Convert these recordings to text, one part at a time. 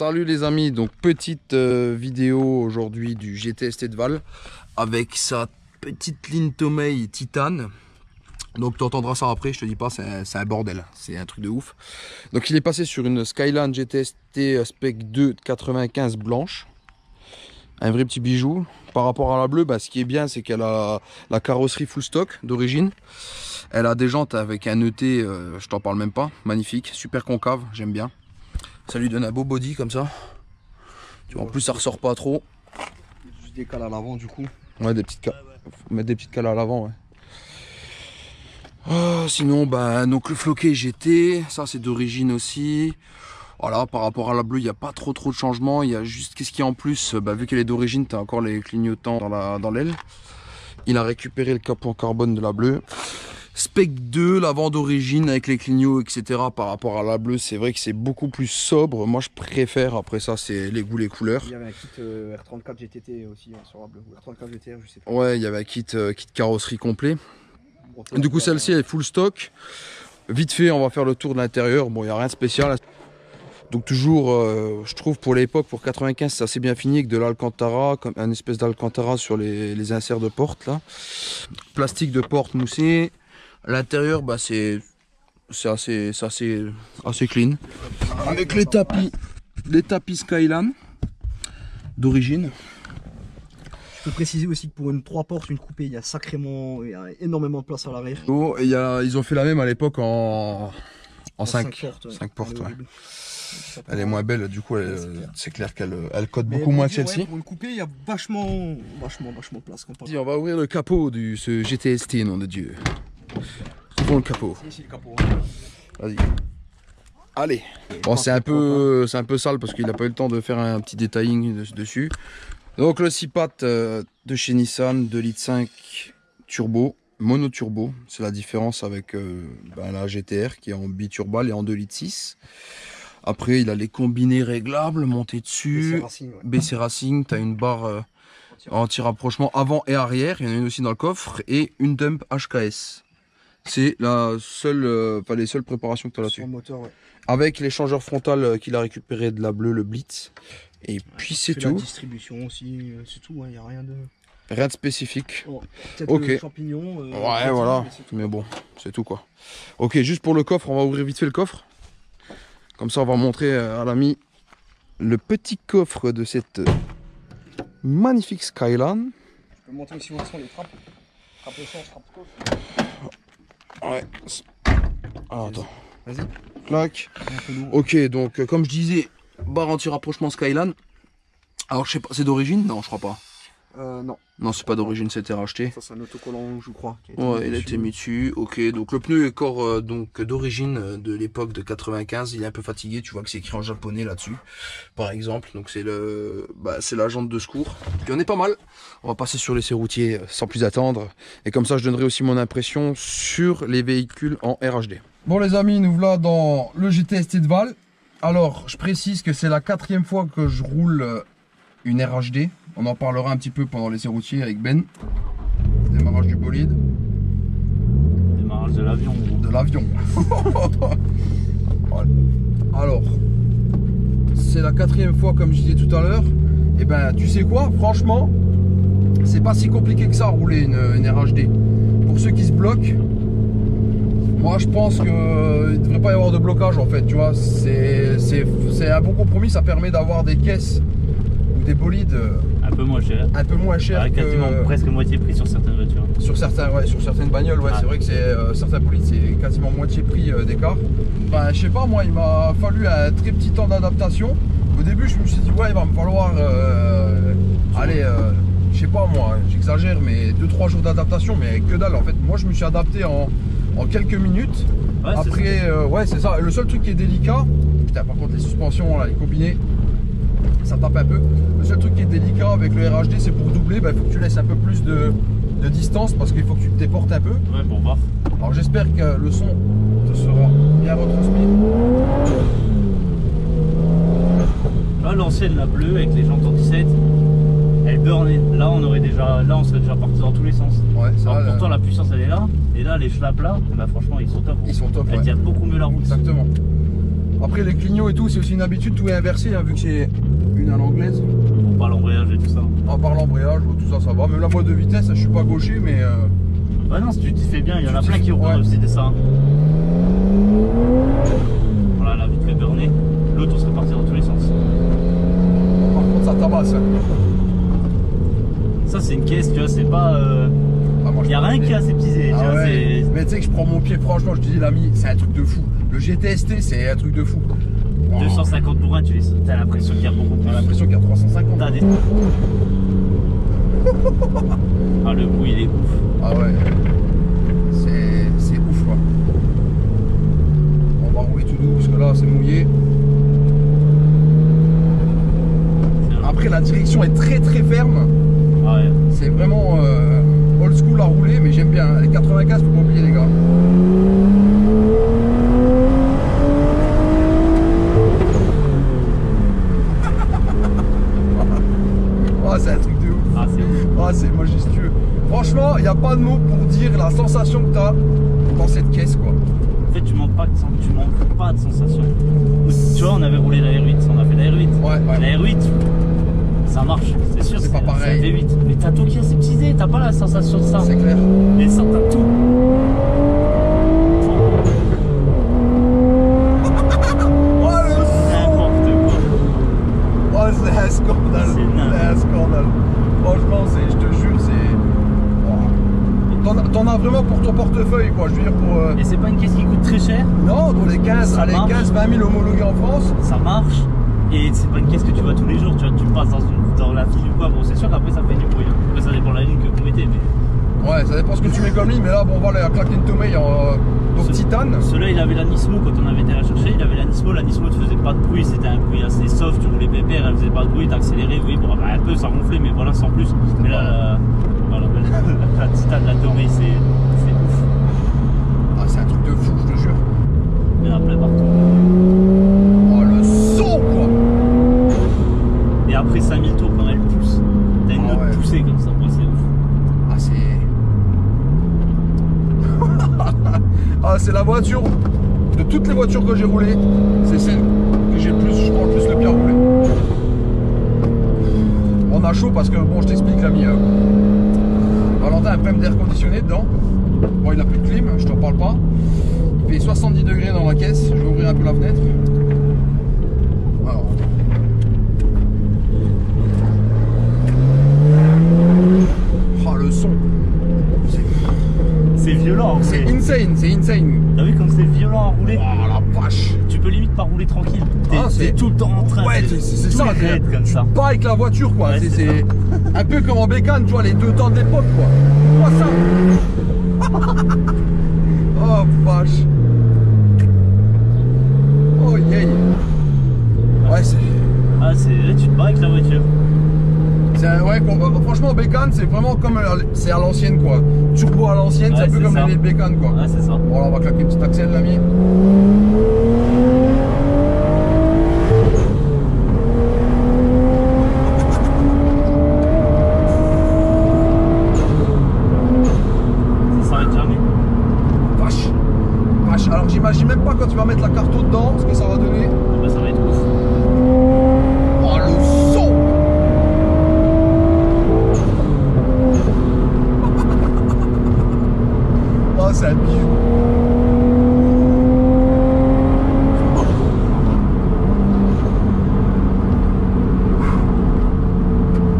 Salut les amis, donc petite vidéo aujourd'hui du GT Estetval avec sa petite ligne Tomei titane. Donc tu entendras ça après, je te dis pas, c'est un bordel, c'est un truc de ouf. Donc il est passé sur une Skyline GTST Spec 2 95 blanche. Un vrai petit bijou. Par rapport à la bleue, ce qui est bien, c'est qu'elle a la carrosserie full stock d'origine. Elle a des jantes avec un ET, je t'en parle même pas, magnifique, super concave, j'aime bien. Ça lui donne un beau body comme ça. Tu vois, en plus ça ressort pas trop. Juste des cales à l'avant du coup. Ouais, des petites cales. Faut mettre des petites cales à l'avant, ouais. Sinon, donc le floqué GT, ça c'est d'origine aussi. Voilà, par rapport à la bleue, il n'y a pas trop de changements. Il y a juste, qu'est-ce qu'il y a en plus, vu qu'elle est d'origine, tu as encore les clignotants dans l'aile. Il a récupéré le capot en carbone de la bleue. Spec 2, l'avant d'origine avec les clignots, etc. Par rapport à la bleue, c'est vrai que c'est beaucoup plus sobre. Moi, je préfère. Après ça, c'est les goûts, les couleurs. Il y avait un kit R34 GTT aussi sur la bleue. R34 GTR, je sais pas. Ouais, il y avait un kit carrosserie complet. Du coup, celle-ci, elle est full stock. Vite fait, on va faire le tour de l'intérieur. Bon, il n'y a rien de spécial. Donc toujours, je trouve pour l'époque, pour 95, c'est assez bien fini avec de l'Alcantara, comme un espèce d'Alcantara sur les inserts de porte là. Plastique de porte moussé. L'intérieur, c'est assez clean. Avec les tapis Skyline d'origine. Je peux préciser aussi que pour une 3 portes, une coupée, il y a énormément de place à l'arrière. Oh, et ils ont fait la même à l'époque en 5 portes. Ouais. Elle est moins belle, du coup, c'est clair qu'elle cote beaucoup moins que celle-ci. Ouais, pour une coupée, il y a vachement de place. On va ouvrir le capot de ce GTST, nom de Dieu. Ouvrons le capot. Ici, le capot. Vas-y. Allez. Bon, c'est un peu sale parce qu'il n'a pas eu le temps de faire un petit detailing dessus. Donc le 6 pattes de chez Nissan, 2,5 litres turbo, mono turbo. C'est la différence avec la GTR qui est en biturbal et en 2,6 litres. Après, il a les combinés réglables, montés dessus. BC Racing, tu as une barre anti-rapprochement avant et arrière. Il y en a une aussi dans le coffre. Et une dump HKS. C'est la seule, les seules préparations que tu as là-dessus. Ouais. Avec l'échangeur frontal qu'il a récupéré de la bleue, le Blitz. Et puis c'est tout. La distribution aussi, c'est tout, il n'y a rien de spécifique. Oh, peut-être le champignon. Ouais, voilà. Mais bon, c'est tout quoi. Ok, juste pour le coffre, on va ouvrir vite fait le coffre. Comme ça, on va montrer à l'ami le petit coffre de cette magnifique Skyline. Je peux montrer aussi où sont les trappes. Trappe essence, trappe coffre. Ouais. Alors, attends. Vas-y. Clac. Ok, donc comme je disais, barre anti-rapprochement Skyline. Alors, je sais pas, c'est d'origine? Non, je crois pas. Non. Non, c'est pas d'origine, c'était racheté. Ça, c'est un autocollant, je crois. Ouais, il a été mis dessus. Ok, donc le pneu est encore d'origine de l'époque de 95. Il est un peu fatigué. Tu vois que c'est écrit en japonais là-dessus, par exemple. Donc c'est c'est la jante de secours. Puis on est pas mal. On va passer sur l'essai routier sans plus attendre. Et comme ça, je donnerai aussi mon impression sur les véhicules en RHD. Bon les amis, nous voilà dans le GT Estetval. Alors, je précise que c'est la 4e fois que je roule une RHD. On en parlera un petit peu pendant l'essai routier avec Ben. Démarrage du bolide. Démarrage de l'avion. De l'avion. Voilà. Alors, c'est la 4e fois comme je disais tout à l'heure. Et tu sais quoi, franchement, c'est pas si compliqué que ça rouler une RHD. Pour ceux qui se bloquent, moi je pense qu'il ne devrait pas y avoir de blocage en fait. Tu vois, c'est un bon compromis, ça permet d'avoir des caisses ou des bolides un peu moins cher. Un peu moins cher. Quasiment presque moitié prix sur certaines voitures. Sur certaines bagnoles, ouais, c'est vrai que c'est certains bolides, c'est quasiment moitié prix d'écart. Je sais pas, moi, il m'a fallu un très petit temps d'adaptation. Au début, je me suis dit, ouais, il va me falloir, je sais pas moi, j'exagère, mais 2-3 jours d'adaptation, mais que dalle. En fait, moi, je me suis adapté en quelques minutes. Ouais, après, ouais, c'est ça. Le seul truc qui est délicat, putain, par contre, les suspensions, là, les combinés, ça tape un peu. Le seul truc qui est délicat avec le RHD, c'est pour doubler, il faut que tu laisses un peu plus de distance parce qu'il faut que tu te déportes un peu. Ouais, pour voir. Alors j'espère que le son te sera bien retransmis. Là, l'ancienne, la bleue, avec les jantes en 17, elle burnait. Là, on serait déjà parti dans tous les sens. Ouais, ça. Alors, pourtant, la puissance, elle est là. Et là, les flaps là, franchement, ils sont top. Ils sont top. Elle tient beaucoup mieux la route. Exactement. Après les clignots et tout, c'est aussi une habitude, tout est inversé, hein, vu que c'est une à l'anglaise. On parle l'embrayage et tout ça. À part l'embrayage, tout ça, ça va. Même la boîte de vitesse, je suis pas gaucher, mais... Ouais non, si tu t'y fais bien, il y en a plein qui ont ouais. aussi ça. Voilà, la vite fait burner. L'autre, on serait parti dans tous les sens. Par contre, ça tabasse. Hein. Ça, c'est une caisse, tu vois, c'est pas... Ah, moi, y a rien qui est aseptisé. Ah, tu vois, ouais. Mais tu sais que je prends mon pied, franchement, je te dis l'ami, c'est un truc de fou. Le GTST, c'est un truc de fou. 250 pour 1, tu as l'impression qu'il y a beaucoup plus. T'as l'impression qu'il y a 350. T'as des... Ah, le bruit, il est ouf. Ah ouais. C'est ouf, quoi. On va rouler tout doux, parce que là, c'est mouillé. Après, la direction est très très ferme. Ah ouais. C'est vraiment old school à rouler, mais j'aime bien. Les 95, faut pas oublier, les gars. Oh, c'est un truc de ouf. Ah, c'est ouf. Oh, c'est majestueux. Franchement, il n'y a pas de mots pour dire la sensation que tu as dans cette caisse, quoi. En fait, tu manques pas de sensation. Tu vois, on avait roulé la R8, on a fait la R8. Ouais. La R8, ça marche, c'est sûr. C'est pas pareil. C'est un V8. Mais t'as tout qui est aseptisé, t'as pas la sensation de ça. C'est clair. Mais ça, t'as tout. C'est un scandale. C'est un scandale. Franchement, je te jure, c'est... T'en as vraiment pour ton portefeuille, quoi. Je veux dire, pour... Et c'est pas une caisse qui coûte très cher. Non, dans les 15, allez, 15-20 000 homologués en France. Ça marche. Et c'est pas une caisse que tu vois tous les jours. Tu vois, tu passes dans la file ou quoi. Bon, c'est sûr qu'après, ça fait du bruit. Après, ça dépend de la ligne que vous mettez. Mais... Ouais, ça dépend ce que tu mets comme ligne. Mais là, bon, voilà, la claque Tomei en titane. Celui-là, il avait la Nismo quand on avait été la chercher. Il avait la Nismo ne faisait pas de bruit. C'était un bruit assez soft. Tu roulais pépère, elle faisait pas de bruit. T'accélérais, oui, bon, bah, un peu, ça ronflait, mais voilà, sans plus. Mais là, la titane, la Tomei, c'est ouf. Ah, c'est un truc de fou, je te jure. Il y en a plein partout. Oh, le son, quoi. Et après 5000 tours, quand elle pousse, t'as une autre poussée comme ça. Moi, c'est ouf. Ah, c'est... Ah, c'est la voiture, de toutes les voitures que j'ai roulées, c'est celle que j'ai le plus, je prends le plus le bien roulé. On a chaud parce que, bon, je t'explique l'ami, Valentin a un problème d'air conditionné dedans. Bon, il a plus de clim, je t'en parle pas. Il fait 70 degrés dans la caisse, je vais ouvrir un peu la fenêtre. Alors. Oh, le son. C'est violent. C'est insane, c'est insane. T'as vu comme c'est violent à rouler? Oh la vache. Tu peux limite pas rouler tranquille. T'es tout le temps en train. Ouais, c'est ça. Comme ça. Pas avec la voiture, quoi. Ouais, c'est un peu comme en bécane, tu vois, les deux temps d'époque, quoi. Vois ça. Oh vache. Oh yeah. Ouais, c'est... Ah, tu te bats avec la voiture. Ouais, franchement, bécane, c'est vraiment comme... C'est à l'ancienne, quoi. Turbo à l'ancienne, c'est un peu comme les bécanes, quoi. Ouais, c'est ça. Bon, là, on va claquer une petite accèle, l'ami. Ça s'arrête jamais. Vache. Alors, j'imagine même pas quand tu vas mettre la carte dedans, ce que ça va donner. Bah, ça va être ouf. Oh, le son. Oh, c'est un bijou.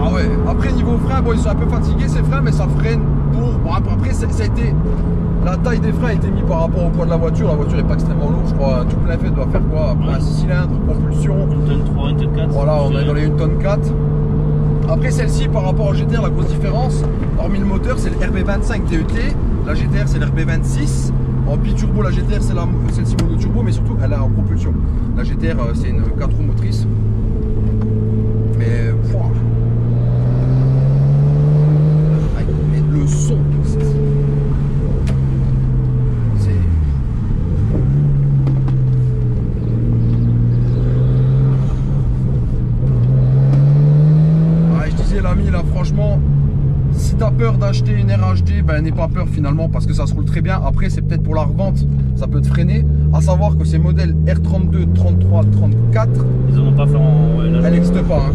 Ah ouais, après niveau frein, bon, ils sont un peu fatigués ces freins, mais ça freine pour... Bon, après ça a été... La taille des freins a été mise par rapport au poids de la voiture n'est pas extrêmement lourde, je crois. Un tout plein fait doit faire quoi? Après un 6 cylindres, propulsion. Une tonne 3, une tonne 4. Voilà, on est dans les 1 tonne 4. Après celle-ci, par rapport au GTR, la grosse différence, hormis le moteur, c'est le RB25 DET. La GTR, c'est le RB26. En bi-turbo, la GTR, c'est celle-ci mono-turbo, mais surtout, elle est en propulsion. La GTR, c'est une 4 roues motrices. Mais, pouah. Mais le son, c'est... l'ami, là, franchement, si t'as peur d'acheter une RH LHD, ben n'aie pas peur finalement parce que ça se roule très bien. Après c'est peut-être pour la revente, ça peut te freiner. À savoir que ces modèles R32, 33, 34, Ils en ont pas fait en LHD. elles n'existent pas. Hein.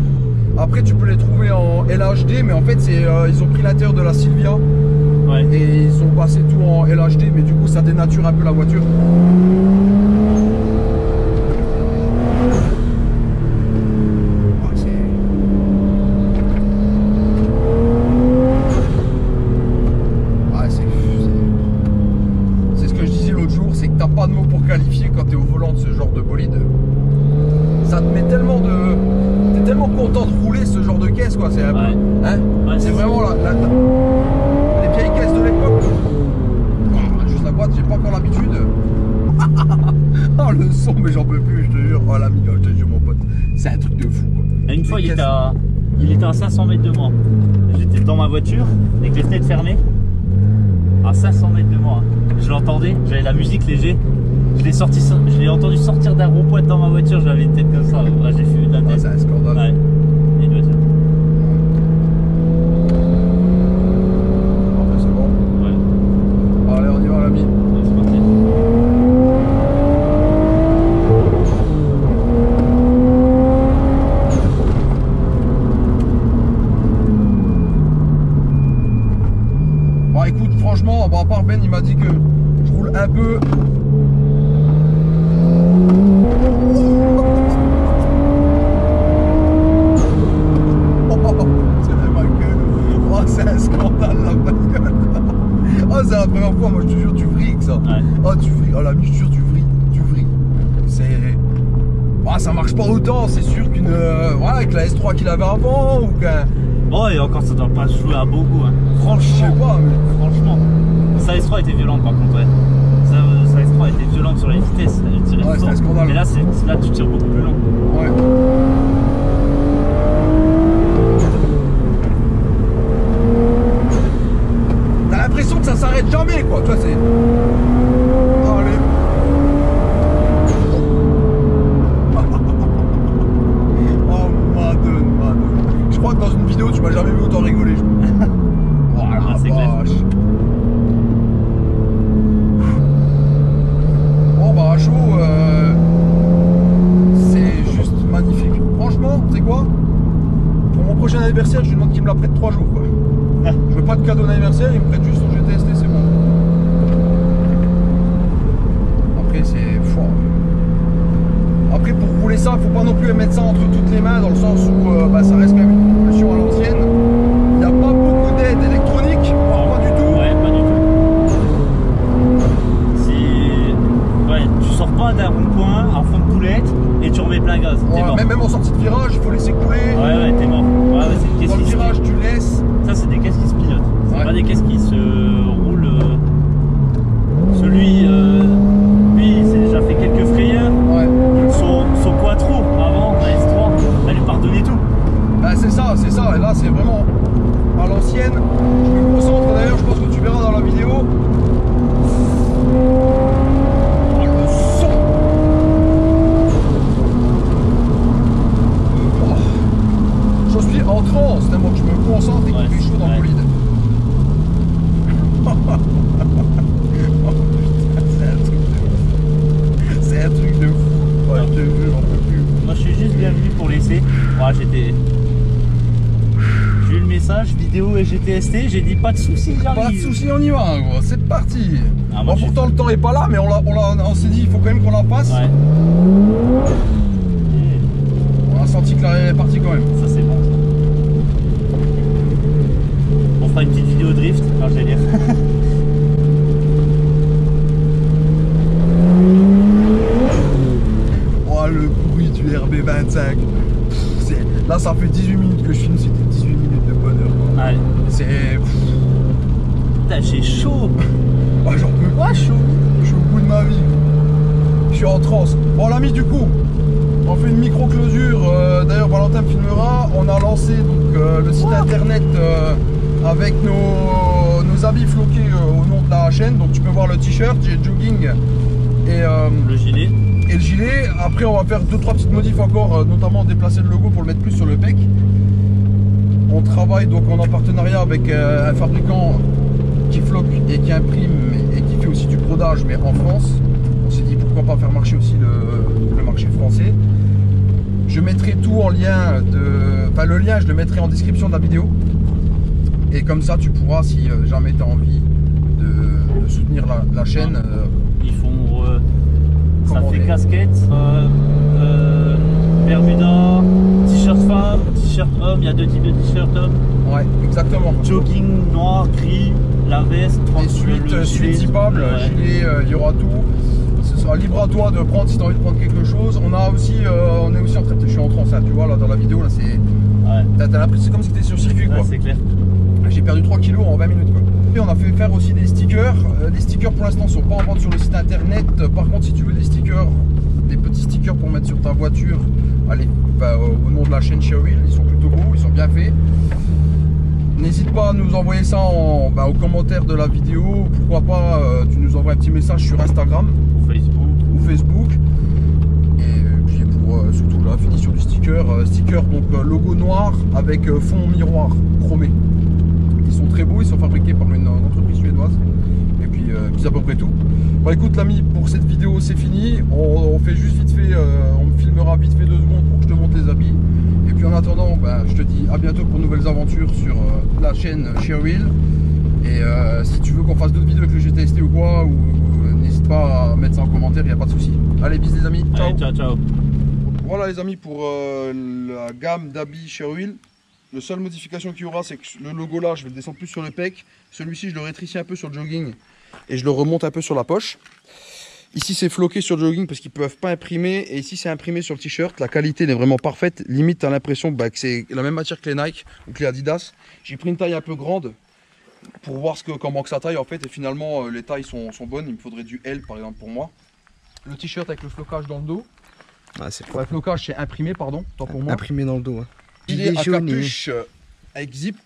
Après tu peux les trouver en LHD, mais en fait c'est ils ont pris l'intérieur de la Silvia Ouais. et ils ont passé tout en LHD, mais du coup ça dénature un peu la voiture. T'as pas de mots pour qualifier quand t'es au volant de ce genre de bolide. Ça te met tellement de... T'es tellement content de rouler ce genre de caisse quoi. C'est un peu... Hein Ouais, c'est vraiment les vieilles caisses de l'époque. Oh, juste la boîte, j'ai pas encore l'habitude. Oh le son, mais j'en peux plus, je te jure. Oh l'amiga, je te jure mon pote. C'est un truc de fou quoi. Et une fois il était à 500 mètres de moi. J'étais dans ma voiture avec les fenêtres fermées. À 500 mètres de moi. Je l'entendais, j'avais la musique léger. Je l'ai entendu sortir d'un rond-point dans ma voiture, j'avais une tête comme ça. Là, j'ai fait de la tête. C'est un scandale. Ouais. Et une voiture. Après c'est bon. Ouais. Allez, on y va l'ami. Ouais, c'est parti. Bah écoute, franchement, à part Ben, il m'a dit que je roule un peu. C'est même ma gueule. Oh, c'est un scandale la bagnole. Oh, c'est la première fois, moi je te jure, tu vrilles que ça. Ouais. Oh, tu vrilles. Oh, l'ami, je te jure, tu vrilles. Tu vrilles. C'est. Bah, ça marche pas autant, c'est sûr qu'une. Voilà, avec la S3 qu'il avait avant ou qu'un. Oh, et encore, ça doit pas jouer à beaucoup. Hein. Je Franchement. sais pas, mais. Franchement. Sa S3 était violente par contre, ouais. Sa S3 était violente sur les vitesses. Elle tirait Ouais, tout c'est le un temps. scandale. Mais là, là, tu tires beaucoup plus long. Ouais. T'as l'impression que ça s'arrête jamais quoi, toi c'est. Allez. Oh madone. Je crois que dans une vidéo tu m'as jamais vu autant rigoler. Voilà, Ah, c'est clair. vache. Bon bah chaud, c'est juste magnifique. Franchement, tu sais quoi? Pour mon prochain anniversaire, je lui demande qu'il me la prête 3 jours quoi. Je veux pas de cadeau d'anniversaire, il me prête juste son GTST, c'est bon. Après c'est fort. Après pour rouler ça, faut pas non plus mettre ça entre toutes les mains dans le sens où bah, ça reste quand même une propulsion à l'ancienne. Il n'y a pas beaucoup d'aide électronique, voire pas du tout. Ouais, pas du tout. Ouais, tu sors pas d'un rond-point en fond de poulette et tu remets plein gaz. T'es Ouais, mort. même en sortie de virage, il faut laisser couler. Ouais, t'es mort. Ouais, c'est une caisse Dans le qui se virage, tu laisses. Ça, c'est des caisses qui se pilotent. C'est Ouais. pas des caisses qui se roulent. Celui, lui, il s'est déjà fait quelques frayeurs. Ouais. Son quattro avant, la S3, elle lui pardonnait tout. Bah, c'est ça. Et là, c'est vraiment à l'ancienne. Je me concentre d'ailleurs, je pense que tu verras dans la vidéo. Oh, le son. Oh. Je suis en transe, tellement que je me concentre et qu'il Ouais, fait chaud dans le ouais. bolide. Oh, putain, c'est un truc de fou. Ouais, je te jure, j'en peux plus. Moi, je suis juste bienvenu pour l'essai. Moi, j'ai eu le message vidéo et GTST, j'ai dit pas de soucis, j'arrive. Pas de soucis, on y va, gros. C'est parti. Ah, moi, Bon, pourtant, le temps est pas là, mais on s'est dit, il faut quand même qu'on la passe. Ouais. On a senti que l'arrière est parti quand même. Ça, c'est bon. Ça. On fera une petite vidéo drift quand je vais lire. Oh, le bruit du RB25. Là, ça fait 18 minutes que je filme, c'était 18 minutes de bonheur. Quoi. Ouais. C'est. Putain, j'ai chaud. Oh, j'en peux pas, chaud. Je suis au bout de ma vie. Je suis en transe. Bon, l'ami, du coup, on fait une micro-closure. D'ailleurs, Valentin me filmera. On a lancé donc, le site internet avec nos habits floqués au nom de la chaîne. Donc, tu peux voir le t-shirt, j'ai jogging et. Le gilet. Et le gilet, après on va faire 2-3 petites modifs encore, notamment déplacer le logo pour le mettre plus sur le pec. On travaille donc en partenariat avec un fabricant qui floque et qui imprime et qui fait aussi du brodage, mais en France. On s'est dit pourquoi pas faire marcher aussi le marché français. Je mettrai tout en lien enfin le lien je le mettrai en description de la vidéo. Et comme ça tu pourras, si jamais tu as envie de soutenir la chaîne. Ils font ça fait casquette, Bermuda, t-shirt femme, t-shirt homme, il y a deux types de t-shirt homme. Ouais, exactement. Jogging noir, gris, la veste, et suite zippable, gilet, il y aura tout. Ce sera libre à toi de prendre si tu as envie de prendre quelque chose. On a aussi, on est aussi en train de... Je suis en transe, tu vois là dans la vidéo, là c'est... Ouais. T'as l'impression c'est comme si tu étais sur circuit quoi. Ouais, c'est clair. J'ai perdu 3 kilos en 20 minutes quoi. Et on a fait faire aussi des stickers. Les stickers pour l'instant sont pas en vente sur le site internet. Par contre si tu veux des stickers, des petits stickers pour mettre sur ta voiture, allez, au nom de la chaîne Sherwheel, ils sont plutôt beaux, ils sont bien faits. N'hésite pas à nous envoyer ça aux commentaires de la vidéo. Pourquoi pas, tu nous envoies un petit message sur Instagram ou Facebook. Et puis pour surtout la finition du sticker, donc logo noir avec fond miroir chromé. Ils sont très beaux, ils sont fabriqués par une entreprise suédoise. Et puis c'est à peu près tout. Bon écoute l'ami, pour cette vidéo c'est fini. On fait juste vite fait, on me filmera vite fait 2 secondes pour que je te montre les habits. Et puis en attendant, je te dis à bientôt pour de nouvelles aventures sur la chaîne Sherwheel. Et si tu veux qu'on fasse d'autres vidéos avec le GTST ou quoi, n'hésite pas à mettre ça en commentaire, il n'y a pas de souci. Allez, bis les amis, ciao. Allez, ciao, ciao. Voilà les amis pour la gamme d'habits Sherwheel. La seule modification qu'il y aura, c'est que le logo là, je vais le descendre plus sur le pec. Celui-ci, je le rétrécis un peu sur le jogging et je le remonte un peu sur la poche. Ici, c'est floqué sur le jogging parce qu'ils ne peuvent pas imprimer. Et ici, c'est imprimé sur le t-shirt. La qualité est vraiment parfaite. Limite, tu as l'impression que c'est la même matière que les Nike ou que les Adidas. J'ai pris une taille un peu grande pour voir comment que ça taille en fait. Et finalement, les tailles sont bonnes. Il me faudrait du L par exemple pour moi. Le t-shirt avec le flocage dans le dos. Ah, c'est le flocage, c'est imprimé, pardon. Tant pour moi. Imprimé dans le dos. Hein. Il est à capuche avec zip.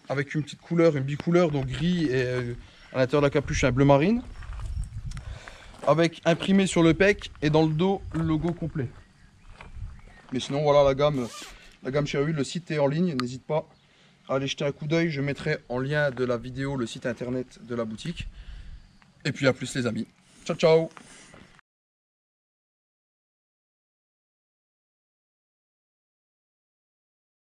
Avec une petite couleur, une bicouleur, donc gris et à l'intérieur de la capuche un bleu marine. Avec imprimé sur le pec et dans le dos le logo complet. Mais sinon voilà la gamme Sherwheel, le site est en ligne, n'hésite pas à aller jeter un coup d'œil, je mettrai en lien de la vidéo le site internet de la boutique. Et puis à plus les amis, ciao ciao.